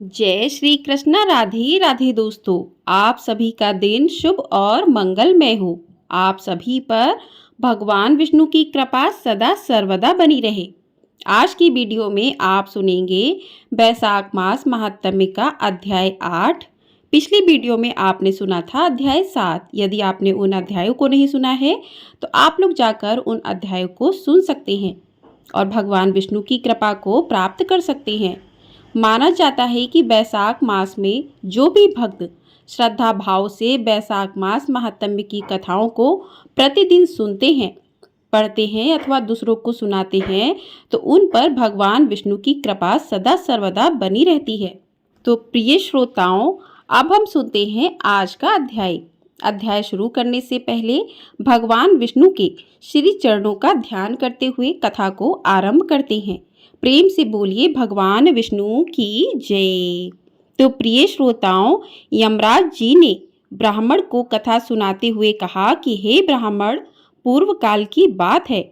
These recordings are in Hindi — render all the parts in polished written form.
जय श्री कृष्णा। राधे राधे दोस्तों, आप सभी का दिन शुभ और मंगलमय हो। आप सभी पर भगवान विष्णु की कृपा सदा सर्वदा बनी रहे। आज की वीडियो में आप सुनेंगे बैसाख मास महात्म्य का अध्याय 8। पिछली वीडियो में आपने सुना था अध्याय 7। यदि आपने उन अध्यायों को नहीं सुना है तो आप लोग जाकर उन अध्यायों को सुन सकते हैं और भगवान विष्णु की कृपा को प्राप्त कर सकते हैं। माना जाता है कि बैसाख मास में जो भी भक्त श्रद्धा भाव से बैसाख मास महात्म्य की कथाओं को प्रतिदिन सुनते हैं, पढ़ते हैं अथवा दूसरों को सुनाते हैं तो उन पर भगवान विष्णु की कृपा सदा सर्वदा बनी रहती है। तो प्रिय श्रोताओं, अब हम सुनते हैं आज का अध्याय। अध्याय शुरू करने से पहले भगवान विष्णु के श्री चरणों का ध्यान करते हुए कथा को आरंभ करते हैं। प्रेम से बोलिए भगवान विष्णु की जय। तो प्रिय श्रोताओं, यमराज जी ने ब्राह्मण को कथा सुनाते हुए कहा कि हे ब्राह्मण, पूर्व काल की बात है।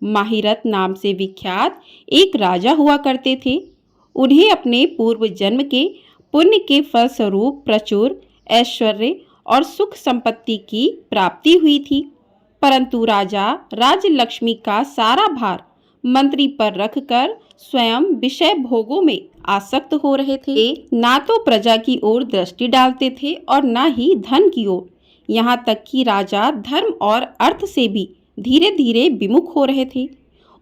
माहिरथ नाम से विख्यात एक राजा हुआ करते थे। उन्हें अपने पूर्व जन्म के पुण्य के फलस्वरूप प्रचुर ऐश्वर्य और सुख संपत्ति की प्राप्ति हुई थी, परंतु राजा राजलक्ष्मी का सारा भार मंत्री पर रखकर स्वयं विषय भोगों में आसक्त हो रहे थे। ना तो प्रजा की ओर दृष्टि डालते थे और ना ही धन की ओर। यहाँ तक कि राजा धर्म और अर्थ से भी धीरे धीरे विमुख हो रहे थे।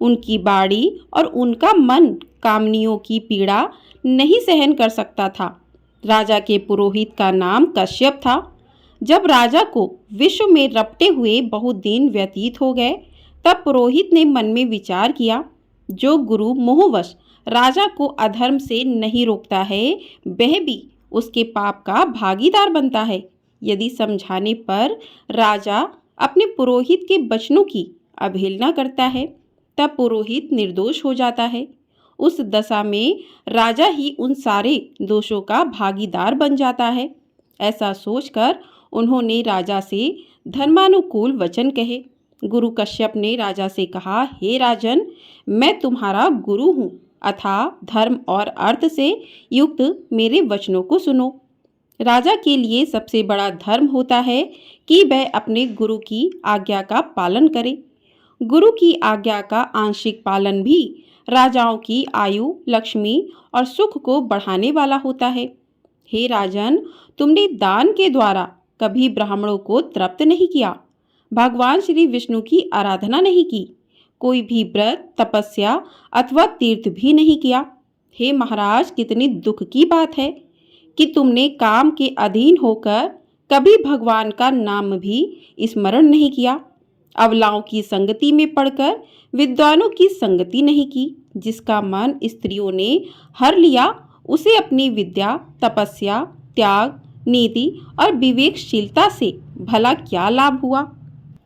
उनकी बाड़ी और उनका मन कामनियों की पीड़ा नहीं सहन कर सकता था। राजा के पुरोहित का नाम कश्यप था। जब राजा को विश्व में रपटे हुए बहुत दिन व्यतीत हो गए, तब पुरोहित ने मन में विचार किया, जो गुरु मोहवश राजा को अधर्म से नहीं रोकता है, वह भी उसके पाप का भागीदार बनता है। यदि समझाने पर राजा अपने पुरोहित के वचनों की अवहेलना करता है, तब पुरोहित निर्दोष हो जाता है। उस दशा में राजा ही उन सारे दोषों का भागीदार बन जाता है। ऐसा सोचकर उन्होंने राजा से धर्मानुकूल वचन कहे। गुरु कश्यप ने राजा से कहा, हे राजन, मैं तुम्हारा गुरु हूँ, अतः धर्म और अर्थ से युक्त मेरे वचनों को सुनो। राजा के लिए सबसे बड़ा धर्म होता है कि वह अपने गुरु की आज्ञा का पालन करे। गुरु की आज्ञा का आंशिक पालन भी राजाओं की आयु, लक्ष्मी और सुख को बढ़ाने वाला होता है। हे राजन, तुमने दान के द्वारा कभी ब्राह्मणों को तृप्त नहीं किया, भगवान श्री विष्णु की आराधना नहीं की, कोई भी व्रत, तपस्या अथवा तीर्थ भी नहीं किया। हे महाराज, कितनी दुख की बात है कि तुमने काम के अधीन होकर कभी भगवान का नाम भी स्मरण नहीं किया। अबलाओं की संगति में पड़कर विद्वानों की संगति नहीं की। जिसका मन स्त्रियों ने हर लिया, उसे अपनी विद्या, तपस्या, त्याग, नीति और विवेकशीलता से भला क्या लाभ हुआ।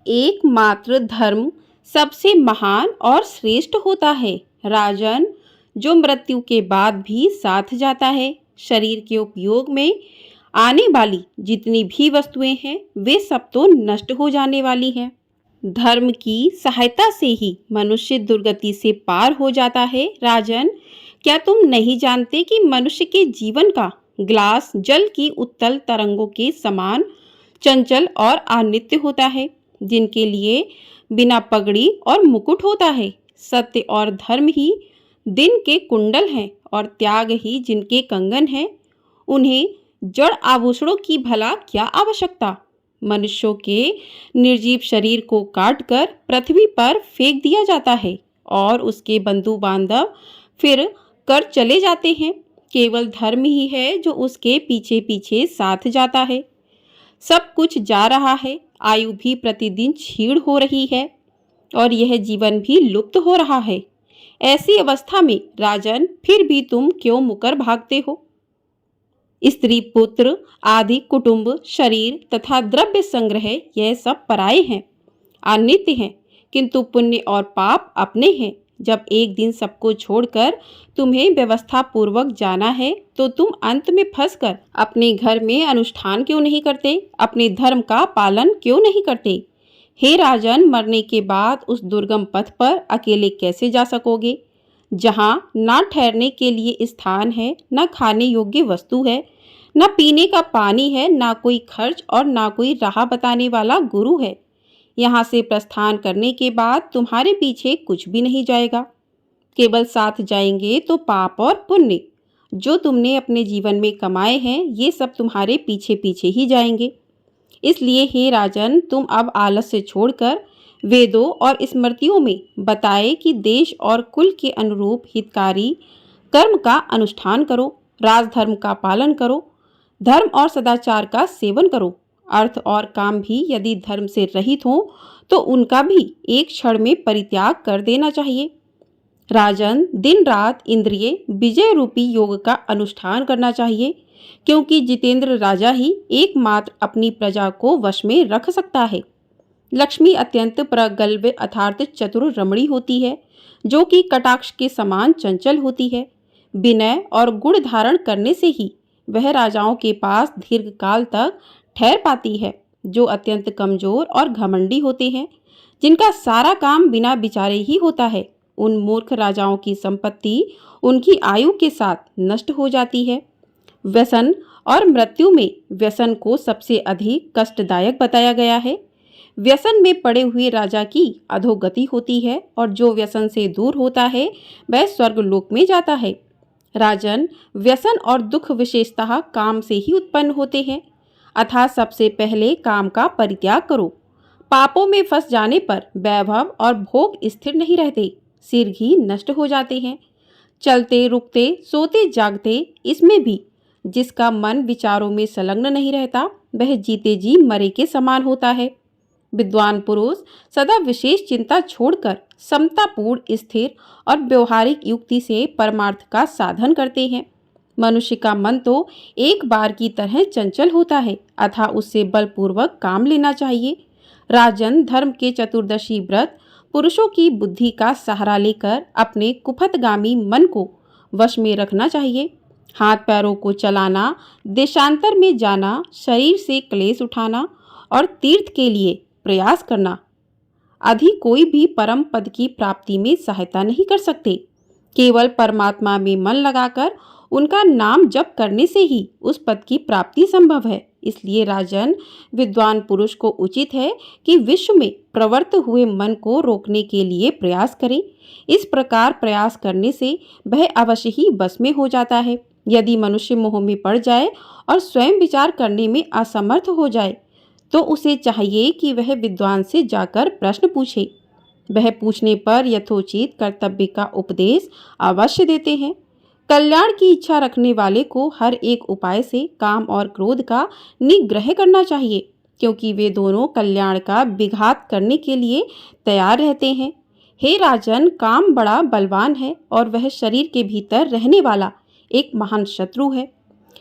एकमात्र धर्म सबसे महान और श्रेष्ठ होता है राजन, जो मृत्यु के बाद भी साथ जाता है। शरीर के उपयोग में आने वाली जितनी भी वस्तुएं हैं, वे सब तो नष्ट हो जाने वाली हैं। धर्म की सहायता से ही मनुष्य दुर्गति से पार हो जाता है। राजन, क्या तुम नहीं जानते कि मनुष्य के जीवन का ग्लास जल की उत्तल तरंगों के समान चंचल और अनित्य होता है, जिनके लिए बिना पगड़ी और मुकुट होता है। सत्य और धर्म ही दिन के कुंडल हैं और त्याग ही जिनके कंगन हैं। उन्हें जड़ आभूषणों की भला क्या आवश्यकता। मनुष्यों के निर्जीव शरीर को काटकर पृथ्वी पर फेंक दिया जाता है और उसके बंधु बांधव फिर कर चले जाते हैं। केवल धर्म ही है जो उसके पीछे पीछे साथ जाता है। सब कुछ जा रहा है, आयु भी प्रतिदिन क्षीण हो रही है और यह जीवन भी लुप्त हो रहा है। ऐसी अवस्था में राजन, फिर भी तुम क्यों मुकर भागते हो। स्त्री, पुत्र आदि, कुटुंब, शरीर तथा द्रव्य संग्रह, यह सब पराये हैं, अनित्य हैं, किंतु पुण्य और पाप अपने हैं। जब एक दिन सबको छोड़कर तुम्हें व्यवस्था पूर्वक जाना है, तो तुम अंत में फंसकर अपने घर में अनुष्ठान क्यों नहीं करते, अपने धर्म का पालन क्यों नहीं करते। हे राजन, मरने के बाद उस दुर्गम पथ पर अकेले कैसे जा सकोगे। जहाँ ना ठहरने के लिए स्थान है, ना खाने योग्य वस्तु है, ना पीने का पानी है, ना कोई खर्च और ना कोई राह बताने वाला गुरु है। यहाँ से प्रस्थान करने के बाद तुम्हारे पीछे कुछ भी नहीं जाएगा। केवल साथ जाएंगे तो पाप और पुण्य जो तुमने अपने जीवन में कमाए हैं, ये सब तुम्हारे पीछे पीछे ही जाएंगे। इसलिए हे राजन, तुम अब आलस्य छोड़कर वेदों और स्मृतियों में बताए कि देश और कुल के अनुरूप हितकारी कर्म का अनुष्ठान करो, राजधर्म का पालन करो, धर्म और सदाचार का सेवन करो। अर्थ और काम भी यदि धर्म से रहित हो तो उनका भी एक क्षण में परित्याग कर देना चाहिए। राजन, दिन रात इंद्रिय विजय रूपी योग का अनुष्ठान करना चाहिए, क्योंकि जितेंद्र राजा ही एकमात्र अपनी प्रजा को वश में रख सकता है। लक्ष्मी अत्यंत प्रगल्भ अर्थात चतुर रमणी होती है, जो कि कटाक्ष के समान चंचल होती है। विनय और गुण धारण करने से ही वह राजाओं के पास दीर्घकाल तक ठहर पाती है। जो अत्यंत कमजोर और घमंडी होते हैं, जिनका सारा काम बिना विचारे ही होता है, उन मूर्ख राजाओं की संपत्ति उनकी आयु के साथ नष्ट हो जाती है। व्यसन और मृत्यु में व्यसन को सबसे अधिक कष्टदायक बताया गया है। व्यसन में पड़े हुए राजा की अधोगति होती है और जो व्यसन से दूर होता है वह स्वर्गलोक में जाता है। राजन, व्यसन और दुख विशेषतः काम से ही उत्पन्न होते हैं, अतः सबसे पहले काम का परित्याग करो। पापों में फंस जाने पर वैभव और भोग स्थिर नहीं रहते, सिर ही नष्ट हो जाते हैं। चलते रुकते सोते जागते इसमें भी जिसका मन विचारों में संलग्न नहीं रहता, वह जीते जी मरे के समान होता है। विद्वान पुरुष सदा विशेष चिंता छोड़कर समतापूर्ण स्थिर और व्यवहारिक युक्ति से परमार्थ का साधन करते हैं। मनुष्य का मन तो एक बार की तरह चंचल होता है, अतः उससे बलपूर्वक काम लेना चाहिए। राजन, धर्म के चतुर्दशी व्रत पुरुषों की बुद्धि का सहारा लेकर अपने कुपथगामी मन को वश में रखना चाहिए। हाथ पैरों को चलाना, देशांतर में जाना, शरीर से क्लेश उठाना और तीर्थ के लिए प्रयास करना आदि कोई भी परम पद की प्राप्ति में सहायता नहीं कर सकते। केवल परमात्मा में मन लगाकर उनका नाम जप करने से ही उस पद की प्राप्ति संभव है। इसलिए राजन, विद्वान पुरुष को उचित है कि विश्व में प्रवृत्त हुए मन को रोकने के लिए प्रयास करें। इस प्रकार प्रयास करने से वह अवश्य ही बस में हो जाता है। यदि मनुष्य मोह में पड़ जाए और स्वयं विचार करने में असमर्थ हो जाए तो उसे चाहिए कि वह विद्वान से जाकर प्रश्न पूछे। वह पूछने पर यथोचित कर्तव्य का उपदेश अवश्य देते हैं। कल्याण की इच्छा रखने वाले को हर एक उपाय से काम और क्रोध का निग्रह करना चाहिए, क्योंकि वे दोनों कल्याण का विघात करने के लिए तैयार रहते हैं। हे राजन, काम बड़ा बलवान है और वह शरीर के भीतर रहने वाला एक महान शत्रु है।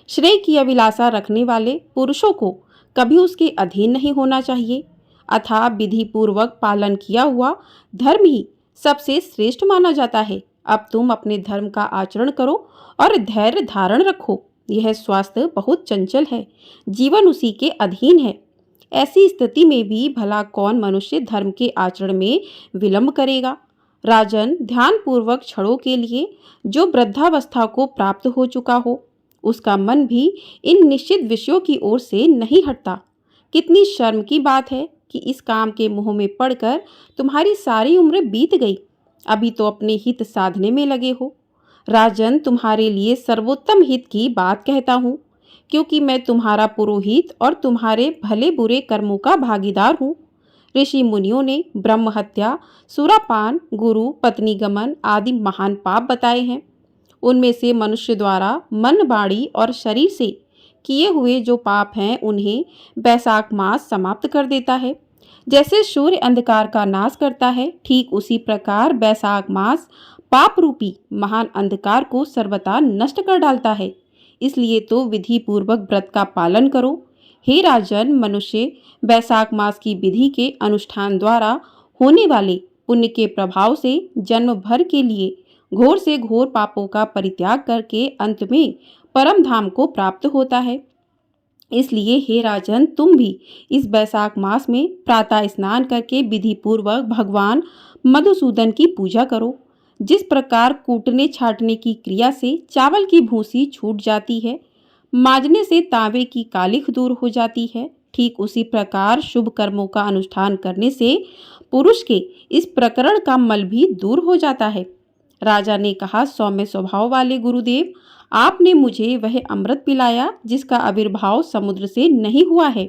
श्रेय की अभिलाषा रखने वाले पुरुषों को कभी उसके अधीन नहीं होना चाहिए, अथवा विधि पूर्वक पालन किया हुआ धर्म ही सबसे श्रेष्ठ माना जाता है। अब तुम अपने धर्म का आचरण करो और धैर्य धारण रखो। यह स्वास्थ्य बहुत चंचल है, जीवन उसी के अधीन है। ऐसी स्थिति में भी भला कौन मनुष्य धर्म के आचरण में विलंब करेगा। राजन, ध्यान पूर्वक क्षणों के लिए जो वृद्धावस्था को प्राप्त हो चुका हो, उसका मन भी इन निश्चित विषयों की ओर से नहीं हटता। कितनी शर्म की बात है कि इस काम के मोह में पड़कर तुम्हारी सारी उम्र बीत गई, अभी तो अपने हित साधने में लगे हो। राजन, तुम्हारे लिए सर्वोत्तम हित की बात कहता हूँ, क्योंकि मैं तुम्हारा पुरोहित और तुम्हारे भले बुरे कर्मों का भागीदार हूँ। ऋषि मुनियों ने ब्रह्म हत्या, सुरापान, गुरु पत्नी गमन आदि महान पाप बताए हैं। उनमें से मनुष्य द्वारा मन, वाणी और शरीर से किए हुए जो पाप हैं, उन्हें बैसाख मास समाप्त कर देता है। जैसे सूर्य अंधकार का नाश करता है, ठीक उसी प्रकार बैसाख मास पाप रूपी महान अंधकार को सर्वथा नष्ट कर डालता है। इसलिए तो विधि पूर्वक व्रत का पालन करो। हे राजन, मनुष्य बैसाख मास की विधि के अनुष्ठान द्वारा होने वाले पुण्य के प्रभाव से जन्म भर के लिए घोर से घोर पापों का परित्याग करके अंत में परम धाम को प्राप्त होता है। इसलिए हे राजन, तुम भी इस बैसाख मास में प्रातः स्नान करके विधि पूर्वक भगवान मधुसूदन की पूजा करो। जिस प्रकार कूटने छाटने की क्रिया से चावल की भूसी छूट जाती है, माजने से तांबे की कालिख दूर हो जाती है, ठीक उसी प्रकार शुभ कर्मों का अनुष्ठान करने से पुरुष के इस प्रकरण का मल भी दूर हो जाता है। राजा ने कहा, सौम्य स्वभाव वाले गुरुदेव, आपने मुझे वह अमृत पिलाया जिसका आविर्भाव समुद्र से नहीं हुआ है।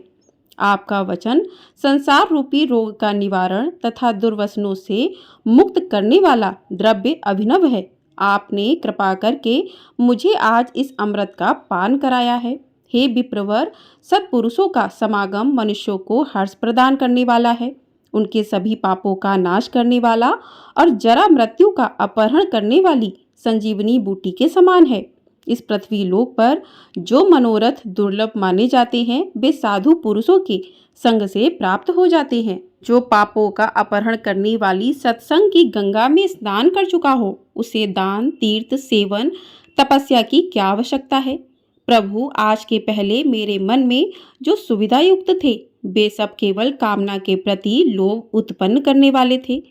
आपका वचन संसार रूपी रोग का निवारण तथा दुर्वसनों से मुक्त करने वाला द्रव्य अभिनव है। आपने कृपा करके मुझे आज इस अमृत का पान कराया है। हे विप्रवर, सत्पुरुषों का समागम मनुष्यों को हर्ष प्रदान करने वाला है, उनके सभी पापों का नाश करने वाला और जरा मृत्यु का अपहरण करने वाली संजीवनी बूटी के समान है। इस पृथ्वी लोक पर जो मनोरथ दुर्लभ माने जाते हैं, वे साधु पुरुषों के संग से प्राप्त हो जाते हैं। जो पापों का अपहरण करने वाली सत्संग की गंगा में स्नान कर चुका हो, उसे दान, तीर्थ, सेवन, तपस्या की क्या आवश्यकता है। प्रभु, आज के पहले मेरे मन में जो सुविधा युक्त थे, वे सब केवल कामना के प्रति लोभ उत्पन्न करने वाले थे,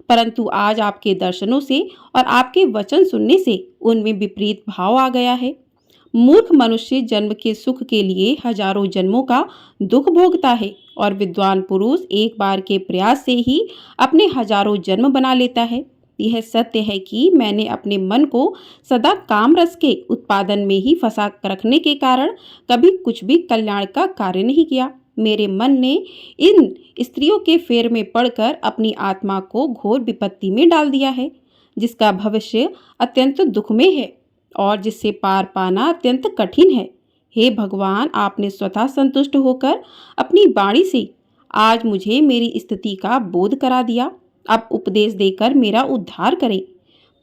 परंतु आज आपके दर्शनों से और आपके वचन सुनने से उनमें विपरीत भाव आ गया है। मूर्ख मनुष्य जन्म के सुख के लिए हजारों जन्मों का दुख भोगता है और विद्वान पुरुष एक बार के प्रयास से ही अपने हजारों जन्म बना लेता है। यह सत्य है कि मैंने अपने मन को सदा काम रस के उत्पादन में ही फंसा रखने के कारण कभी कुछ भी कल्याण का कार्य नहीं किया। मेरे मन ने इन स्त्रियों के फेर में पड़कर अपनी आत्मा को घोर विपत्ति में डाल दिया है, जिसका भविष्य अत्यंत दुखमय है और जिससे पार पाना अत्यंत कठिन है। हे भगवान, आपने स्वतः संतुष्ट होकर अपनी वाणी से आज मुझे मेरी स्थिति का बोध करा दिया। अब उपदेश देकर मेरा उद्धार करें।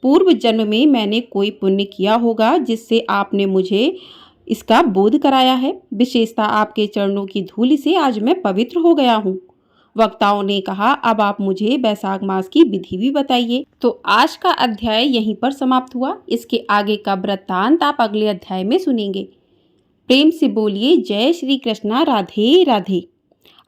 पूर्व जन्म में मैंने कोई पुण्य किया होगा जिससे आपने मुझे इसका बोध कराया है। विशेषता आपके चरणों की धूलि से आज मैं पवित्र हो गया हूँ। वक्ताओं ने कहा, अब आप मुझे वैशाख मास की विधि भी बताइए। तो आज का अध्याय यहीं पर समाप्त हुआ। इसके आगे का वृत्तांत आप अगले अध्याय में सुनेंगे। प्रेम से बोलिए जय श्री कृष्णा, राधे राधे।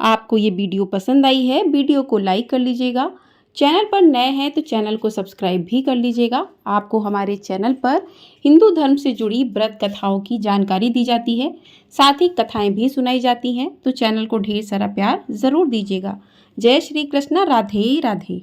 आपको ये वीडियो पसंद आई है, वीडियो को लाइक कर लीजिएगा। चैनल पर नए हैं तो चैनल को सब्सक्राइब भी कर लीजिएगा। आपको हमारे चैनल पर हिंदू धर्म से जुड़ी व्रत कथाओं की जानकारी दी जाती है, साथ ही कथाएं भी सुनाई जाती हैं, तो चैनल को ढेर सारा प्यार ज़रूर दीजिएगा। जय श्री कृष्णा, राधे राधे।